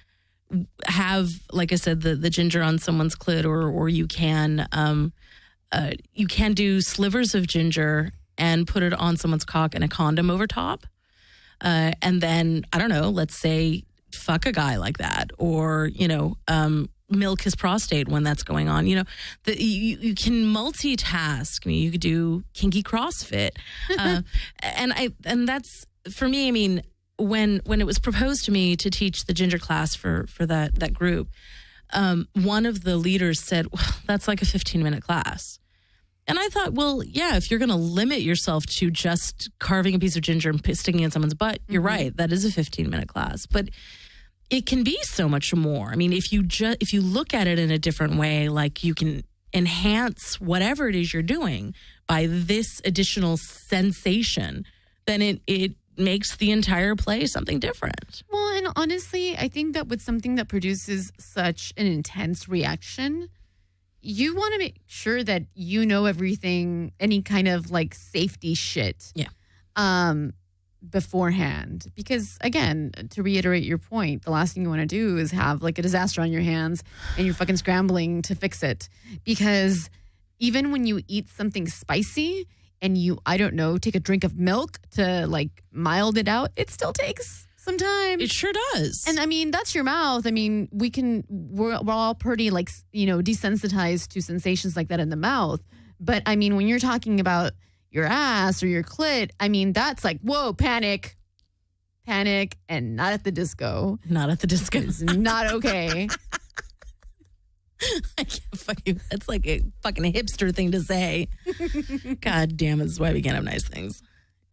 Speaker 2: have, like I said, the ginger on someone's clit, or you can do slivers of ginger and put it on someone's cock and a condom over top. And then, I don't know, let's say fuck a guy like that, or, milk his prostate when that's going on. You can multitask. I mean, you could do kinky CrossFit. And that's, for me, I mean, when it was proposed to me to teach the ginger class for that group, one of the leaders said, well, that's like a 15-minute class. And I thought, well, yeah, if you're going to limit yourself to just carving a piece of ginger and sticking it in someone's butt, you're right. That is a 15-minute class. But it can be so much more. I mean, if you look at it in a different way, like you can enhance whatever it is you're doing by this additional sensation, then it makes the entire play something different.
Speaker 1: Well, and honestly, I think that with something that produces such an intense reaction, you want to make sure that you know everything, any kind of like safety shit.
Speaker 2: Yeah.
Speaker 1: Beforehand. Because again, to reiterate your point, the last thing you want to do is have like a disaster on your hands and you're fucking scrambling to fix it. Because even when you eat something spicy and you, I don't know, take a drink of milk to like mild it out, it still takes some time.
Speaker 2: It sure does.
Speaker 1: And I mean, that's your mouth. I mean, we're all pretty like, desensitized to sensations like that in the mouth. But I mean, when you're talking about your ass or your clit, I mean, that's like, whoa, panic, and not at the disco.
Speaker 2: Not at the disco.
Speaker 1: It's not okay.
Speaker 2: I can't fucking, that's like a fucking hipster thing to say. God damn it, this is why we can't have nice things.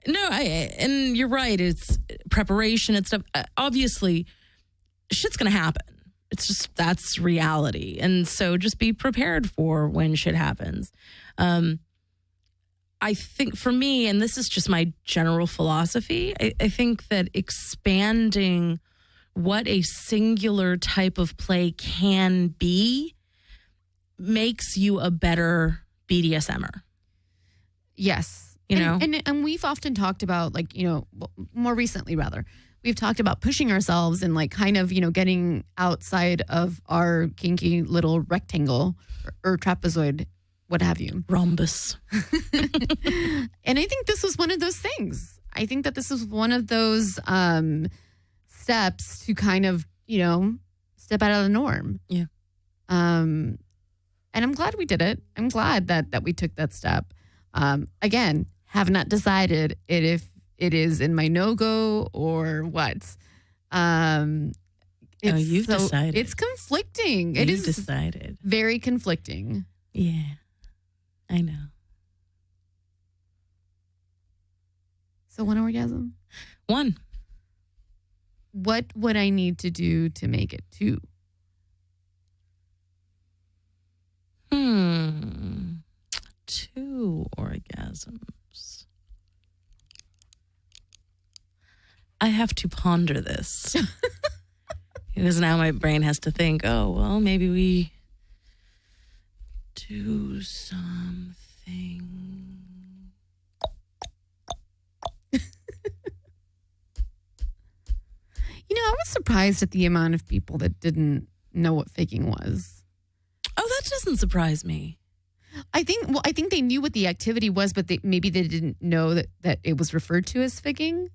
Speaker 2: No, and you're right. It's preparation and stuff. Obviously, shit's going to happen. It's just, that's reality. And so just be prepared for when shit happens. I think for me, and this is just my general philosophy, I think that expanding what a singular type of play can be makes you a better BDSMer.
Speaker 1: Yes. And we've often talked about, like, more recently rather, we've talked about pushing ourselves and like kind of, getting outside of our kinky little rectangle or trapezoid, what have you.
Speaker 2: Rhombus.
Speaker 1: And I think this was one of those things. I think that this was one of those steps to kind of, step out of the norm.
Speaker 2: Yeah.
Speaker 1: And I'm glad we did it. I'm glad that we took that step. Again, have not decided if it is in my no-go or what.
Speaker 2: You've decided.
Speaker 1: It's conflicting.
Speaker 2: You've decided.
Speaker 1: Very conflicting.
Speaker 2: Yeah, I know.
Speaker 1: So one orgasm?
Speaker 2: One.
Speaker 1: What would I need to do to make it two?
Speaker 2: Two orgasms. I have to ponder this. Because now my brain has to think, oh, well, maybe we do something.
Speaker 1: I was surprised at the amount of people that didn't know what faking was.
Speaker 2: Oh, that doesn't surprise me.
Speaker 1: I think they knew what the activity was, but maybe they didn't know that it was referred to as faking.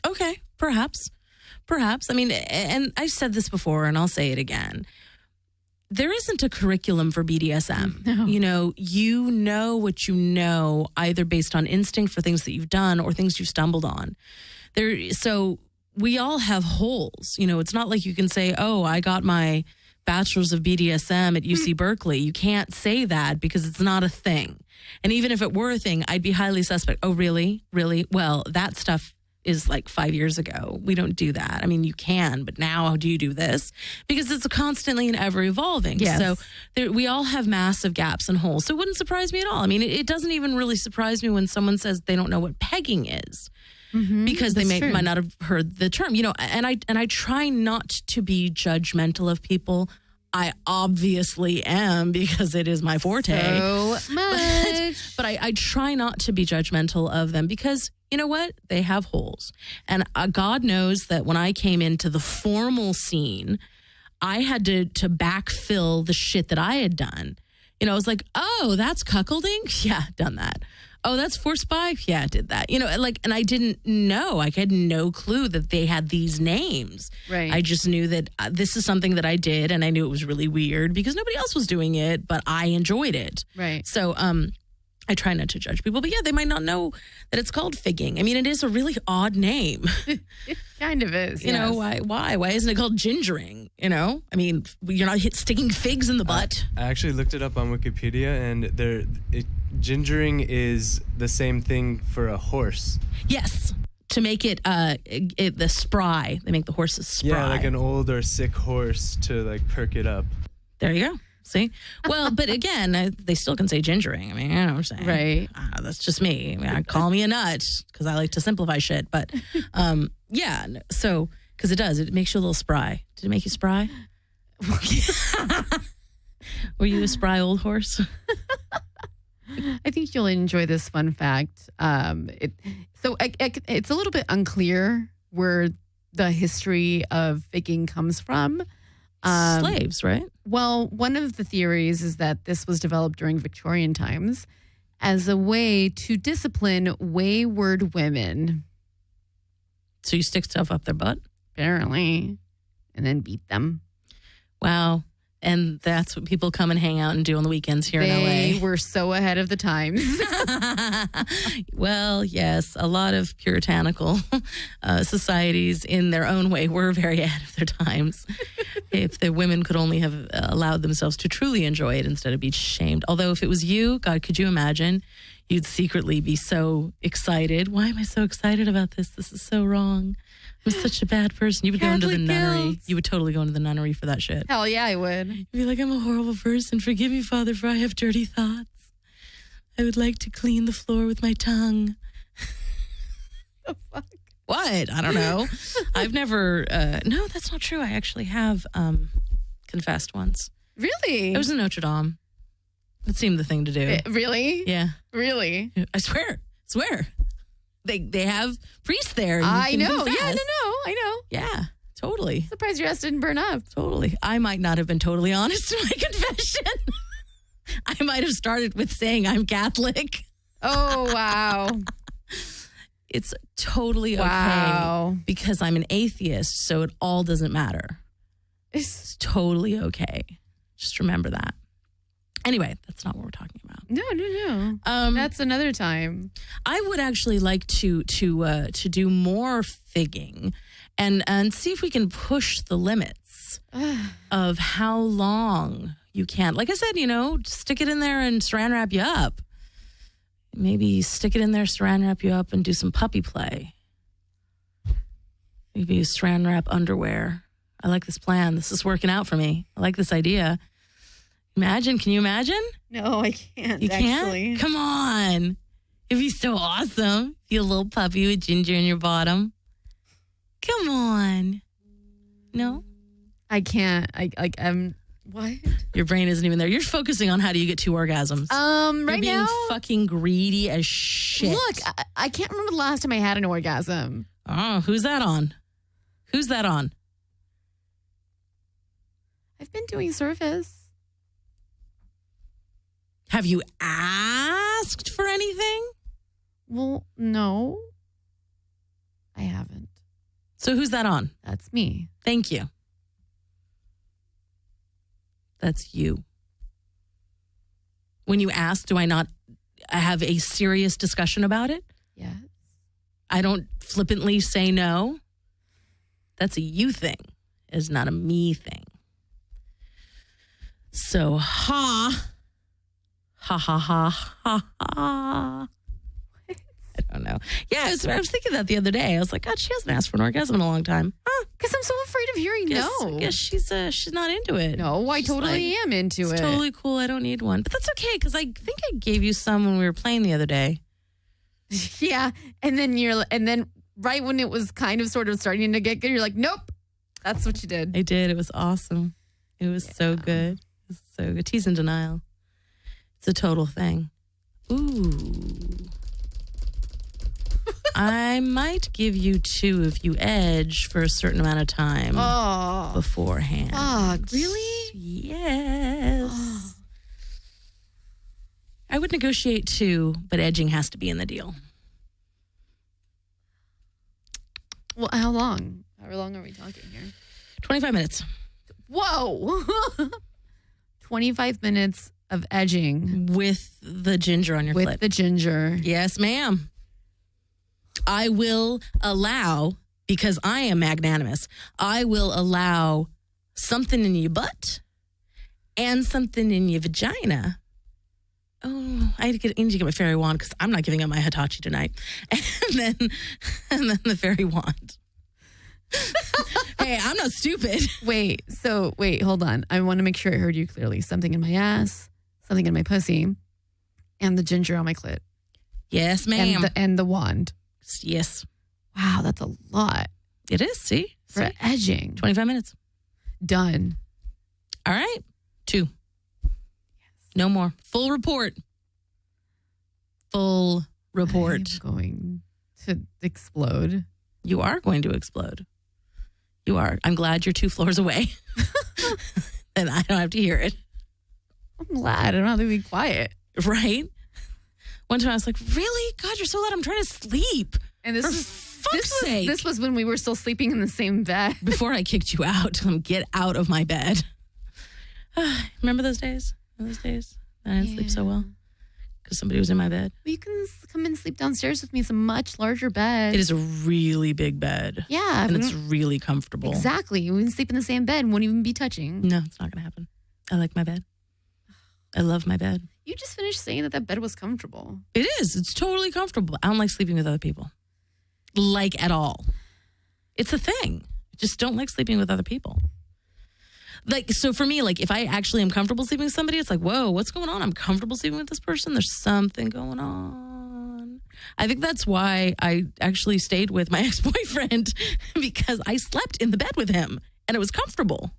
Speaker 2: Okay, perhaps. I mean, and I've said this before, and I'll say it again. There isn't a curriculum for BDSM.
Speaker 1: No.
Speaker 2: You know what you know, either based on instinct for things that you've done or things you've stumbled on. So we all have holes. It's not like you can say, oh, I got my bachelor's of BDSM at UC Berkeley. You can't say that because it's not a thing. And even if it were a thing, I'd be highly suspect. Oh, really? Really? Well, that stuff is like 5 years ago. We don't do that. I mean, you can, but now how do you do this? Because it's constantly and ever evolving.
Speaker 1: Yes.
Speaker 2: So we all have massive gaps and holes. So it wouldn't surprise me at all. I mean, it doesn't even really surprise me when someone says they don't know what pegging is. Because they might not have heard the term, and I try not to be judgmental of people. I obviously am because it is my forte.
Speaker 1: So much.
Speaker 2: But I try not to be judgmental of them because you know what? They have holes. And God knows that when I came into the formal scene, I had to backfill the shit that I had done. You know, I was like, oh, that's cuckolding? Yeah, done that. Oh, that's forced by? Yeah, did that. You know, like, and I didn't know. I had no clue that they had these names.
Speaker 1: Right.
Speaker 2: I just knew that this is something that I did, and I knew it was really weird because nobody else was doing it, but I enjoyed it.
Speaker 1: Right.
Speaker 2: So, I try not to judge people, but yeah, they might not know that it's called figging. I mean, it is a really odd name.
Speaker 1: It kind of is.
Speaker 2: You know, why isn't it called gingering? You know, I mean, you're not sticking figs in the butt.
Speaker 3: I actually looked it up on Wikipedia, and gingering is the same thing for a horse.
Speaker 2: Yes, to make it the spry. They make the horses spry.
Speaker 3: Yeah, like an old or sick horse to like perk it up.
Speaker 2: There you go. See? Well, but again, they still can say gingering. I mean, you know what I'm saying?
Speaker 1: Right.
Speaker 2: That's just me. I mean, call me a nut because I like to simplify shit. But yeah, so, because it makes you a little spry. Did it make you spry? Were you a spry old horse?
Speaker 1: I think you'll enjoy this fun fact. It's a little bit unclear where the history of figging comes from.
Speaker 2: Slaves, right?
Speaker 1: Well, one of the theories is that this was developed during Victorian times as a way to discipline wayward women.
Speaker 2: So you stick stuff up their butt?
Speaker 1: Apparently. And then beat them.
Speaker 2: Wow. And that's what people come and hang out and do on the weekends here in LA.
Speaker 1: They were so ahead of the times.
Speaker 2: Well, yes, a lot of puritanical societies in their own way were very ahead of their times. If the women could only have allowed themselves to truly enjoy it instead of be shamed. Although if it was you, God, could you imagine? You'd secretly be so excited. Why am I so excited about this? This is so wrong. I'm such a bad person. You would go into the nunnery.
Speaker 1: guilt.
Speaker 2: You would totally go into the nunnery for that shit.
Speaker 1: Hell yeah, I would.
Speaker 2: You'd be like, I'm a horrible person. Forgive me, Father, for I have dirty thoughts. I would like to clean the floor with my tongue.
Speaker 1: The fuck?
Speaker 2: What? I don't know. I've never, no, that's not true. I actually have confessed once.
Speaker 1: Really?
Speaker 2: I was in Notre Dame. It seemed the thing to do.
Speaker 1: Really?
Speaker 2: Yeah.
Speaker 1: Really?
Speaker 2: I swear. They have priests there.
Speaker 1: I know.
Speaker 2: Confess.
Speaker 1: Yeah, I know.
Speaker 2: Yeah, totally.
Speaker 1: Surprised your ass didn't burn up.
Speaker 2: Totally. I might not have been totally honest in my confession. I might have started with saying I'm Catholic.
Speaker 1: Oh, wow.
Speaker 2: It's totally okay
Speaker 1: Wow.
Speaker 2: because I'm an atheist, so it all doesn't matter. It's totally okay. Just remember that. Anyway, that's not what we're talking about.
Speaker 1: No. That's another time.
Speaker 2: I would actually like to do more figging and see if we can push the limits of how long you can. Like I said, stick it in there and saran wrap you up. Maybe stick it in there, saran wrap you up, and do some puppy play. Maybe saran wrap underwear. I like this plan. This is working out for me. I like this idea. Can you imagine?
Speaker 1: No, I can't.
Speaker 2: You can't?
Speaker 1: Actually.
Speaker 2: Come on. It'd be so awesome. Be a little puppy with ginger in your bottom. Come on. No?
Speaker 1: I can't. I'm what?
Speaker 2: Your brain isn't even there. You're focusing on how do you get 2 orgasms.
Speaker 1: Right
Speaker 2: You're being
Speaker 1: now,
Speaker 2: fucking greedy as shit.
Speaker 1: look, I can't remember the last time I had an orgasm.
Speaker 2: Oh, who's that on?
Speaker 1: I've been doing surface.
Speaker 2: Have you asked for anything?
Speaker 1: Well, no, I haven't.
Speaker 2: So who's that on?
Speaker 1: That's me.
Speaker 2: Thank you. That's you. When you ask, do I not have a serious discussion about it?
Speaker 1: Yes.
Speaker 2: I don't flippantly say no. That's a you thing. It's not a me thing. So, ha. Ha, ha, ha, ha, ha. I don't know. Yeah, I was thinking that the other day. I was like, God, she hasn't asked for an orgasm in a long time. Huh?
Speaker 1: Because I'm so afraid of hearing no.
Speaker 2: I guess she's not into it.
Speaker 1: No, I
Speaker 2: She's
Speaker 1: totally am into
Speaker 2: it's
Speaker 1: it.
Speaker 2: totally cool. I don't need one. But that's okay, because I think I gave you some when we were playing the other day.
Speaker 1: Yeah, and then right when it was kind of sort of starting to get good, you're like, nope. That's what you did.
Speaker 2: I did. It was awesome. It was so good. It was so good. He's in denial. It's a total thing. Ooh. I might give you 2 if you edge for a certain amount of time beforehand.
Speaker 1: Fuck, really?
Speaker 2: Yes. I would negotiate 2, but edging has to be in the deal.
Speaker 1: Well, how long? How long are we talking here?
Speaker 2: 25 minutes.
Speaker 1: Whoa. 25 minutes of edging.
Speaker 2: With the ginger on your
Speaker 1: With
Speaker 2: clit.
Speaker 1: the ginger.
Speaker 2: Yes, ma'am. I will allow, because I am magnanimous, I will allow something in your butt and something in your vagina. Oh, I need to get my fairy wand because I'm not giving up my Hitachi tonight. And then the fairy wand. Hey, I'm not stupid.
Speaker 1: Wait, hold on. I want to make sure I heard you clearly. Something in my ass, something in my pussy, and the ginger on my clit.
Speaker 2: Yes, ma'am.
Speaker 1: And the wand.
Speaker 2: Yes.
Speaker 1: Wow, that's a lot.
Speaker 2: It is, see?
Speaker 1: For edging.
Speaker 2: 25 minutes.
Speaker 1: Done.
Speaker 2: All right. 2. No more. Full report. Full report.
Speaker 1: I'm going to explode.
Speaker 2: You are going to explode. You are. I'm glad you're 2 floors away. And I don't have to hear it.
Speaker 1: I'm glad. I don't have to be quiet.
Speaker 2: Right? One time I was like, really? God, you're so loud. I'm trying to sleep.
Speaker 1: And
Speaker 2: This
Speaker 1: was when we were still sleeping in the same bed.
Speaker 2: Before I kicked you out. Get out of my bed. Remember those days? Those days? I didn't sleep so well. Because somebody was in my bed.
Speaker 1: Well, you can come and sleep downstairs with me. It's a much larger bed.
Speaker 2: It is a really big bed.
Speaker 1: Yeah.
Speaker 2: And it's really comfortable.
Speaker 1: Exactly. We can sleep in the same bed and won't even be touching.
Speaker 2: No, it's not going to happen. I like my bed. I love my bed.
Speaker 1: You just finished saying that bed was comfortable.
Speaker 2: It is. It's totally comfortable. I don't like sleeping with other people. Like at all. It's a thing. I just don't like sleeping with other people. Like, so for me, like, if I actually am comfortable sleeping with somebody, it's like, whoa, what's going on? I'm comfortable sleeping with this person. There's something going on. I think that's why I actually stayed with my ex-boyfriend, because I slept in the bed with him and it was comfortable.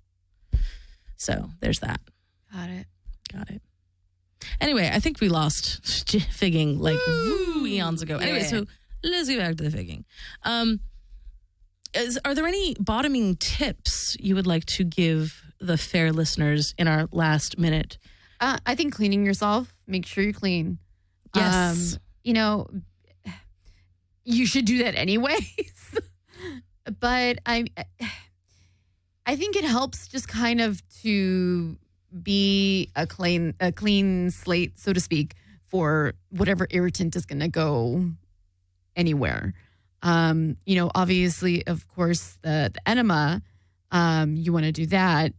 Speaker 2: So there's that.
Speaker 1: Got it.
Speaker 2: Anyway, I think we lost figging like eons ago.
Speaker 1: Yeah.
Speaker 2: Anyway, so let's get back to the figging. Are there any bottoming tips you would like to give the fair listeners in our last minute?
Speaker 1: I think cleaning yourself. Make sure you're clean.
Speaker 2: Yes.
Speaker 1: You should do that anyways. But I think it helps just kind of to be a clean slate, so to speak, for whatever irritant is going to go anywhere. Obviously, of course, the enema, you want to do that.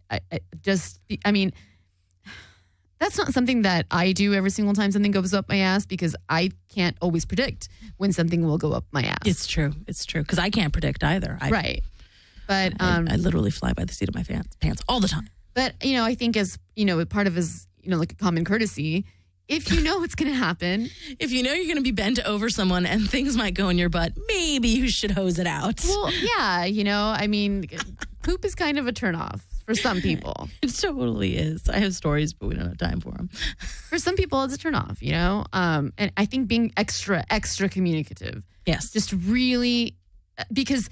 Speaker 1: That's not something that I do every single time something goes up my ass, because I can't always predict when something will go up my ass.
Speaker 2: It's true. Because I can't predict either.
Speaker 1: Right. But
Speaker 2: I literally fly by the seat of my pants all the time.
Speaker 1: But, I think as, part of his, like a common courtesy, if you know it's going to happen.
Speaker 2: If you know you're going to be bent over someone and things might go in your butt, maybe you should hose it out.
Speaker 1: Well, yeah, poop is kind of a turnoff for some people.
Speaker 2: It totally is. I have stories, but we don't have time for them.
Speaker 1: For some people, it's a turnoff, and I think being extra communicative.
Speaker 2: Yes.
Speaker 1: Just really, because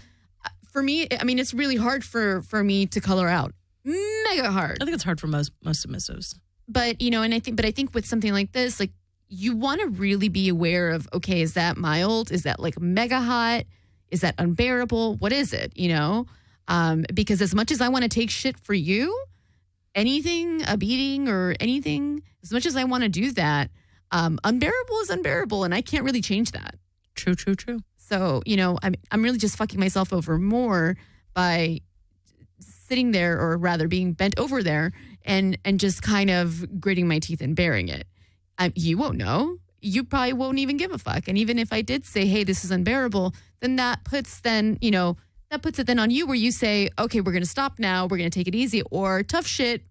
Speaker 1: for me, it's really hard for me to color out. Mega hard.
Speaker 2: I think it's hard for most submissives.
Speaker 1: But, I think with something like this, like, you want to really be aware of, okay, is that mild? Is that like mega hot? Is that unbearable? What is it? Because as much as I want to take shit for you, anything, a beating or anything, as much as I want to do that, unbearable is unbearable, and I can't really change that.
Speaker 2: True.
Speaker 1: So, I'm really just fucking myself over more by sitting there, or rather being bent over there, and just kind of gritting my teeth and bearing it. You won't know. You probably won't even give a fuck. And even if I did say, hey, this is unbearable, then that puts it then on you, where you say, okay, we're going to stop now. We're going to take it easy, or tough shit.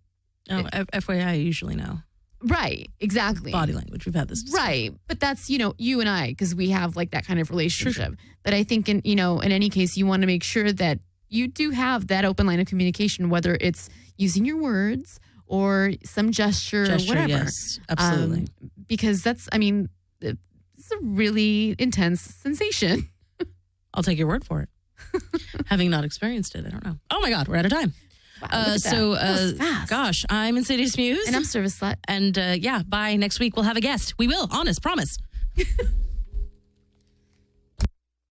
Speaker 2: Oh, FYI, I usually know.
Speaker 1: Right. Exactly.
Speaker 2: Body language. We've had this discussion.
Speaker 1: Right. But that's, you and I, because we have like that kind of relationship. Sure. But I think in any case, you want to make sure that you do have that open line of communication, whether it's using your words or some gesture or whatever.
Speaker 2: Yes, absolutely.
Speaker 1: Because it's a really intense sensation.
Speaker 2: I'll take your word for it. Having not experienced it, I don't know. Oh my God, we're out of time.
Speaker 1: Wow, look at that. That was fast.
Speaker 2: Gosh, I'm Insidious Muse.
Speaker 1: And I'm Service Slut.
Speaker 2: And yeah, bye. Next week we'll have a guest. We will, honest, promise.